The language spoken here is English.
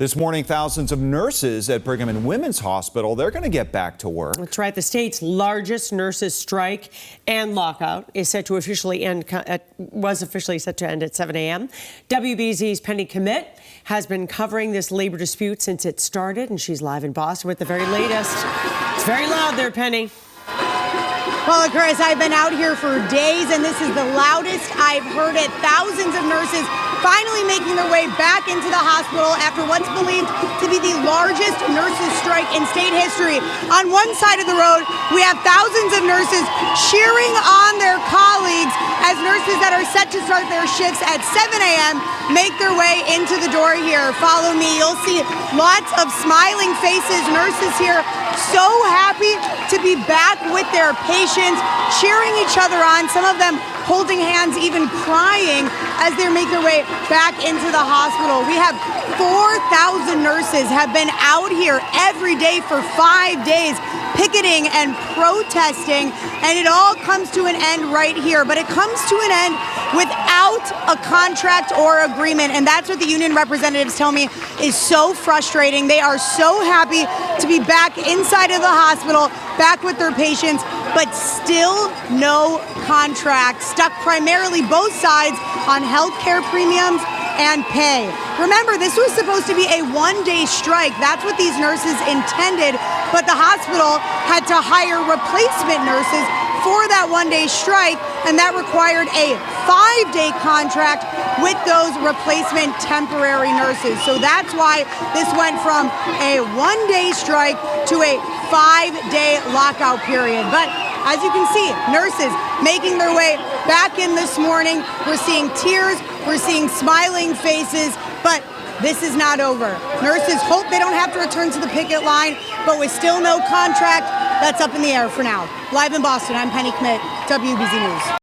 This morning, thousands of nurses at Brigham and Women's Hospital, they're going to get back to work. That's right. The state's largest nurses strike and lockout is set to officially end, was officially set to end at 7 a.m. WBZ's Penny Kmitt has been covering this labor dispute since it started, and she's live in Boston with the very latest. It's very loud there, Penny. Well, Chris, I've been out here for days, and this is the loudest I've heard it. Thousands of nurses finally making their way back into the hospital after what's believed to be the largest nurses strike in state history. On one side of the road, we have thousands of nurses cheering on their colleagues as nurses that are set to start their shifts at 7 a.m. make their way into the door here. Follow me. You'll see lots of smiling faces, nurses here so happy to be back with their patients, cheering each other on, some of them holding hands, even crying as they make their way back into the hospital. We have 4,000 nurses have been out here every day for 5 days, picketing and protesting, and it all comes to an end right here. But it comes to an end without a contract or agreement, and that's what the union representatives tell me is so frustrating. They are so happy to be back inside of the hospital, back with their patients, but still no contract, stuck primarily both sides on health care premiums and pay. Remember, this was supposed to be a one-day strike. That's what these nurses intended, but the hospital had to hire replacement nurses for that one-day strike, and that required a 5-day contract with those replacement temporary nurses. So that's why this went from a one-day strike to a 5-day lockout period. But as you can see, nurses making their way back in this morning. We're seeing tears, we're seeing smiling faces, but this is not over. Nurses hope they don't have to return to the picket line, but with still no contract, that's up in the air for now. Live in Boston, I'm Penny Kmitt, WBZ News.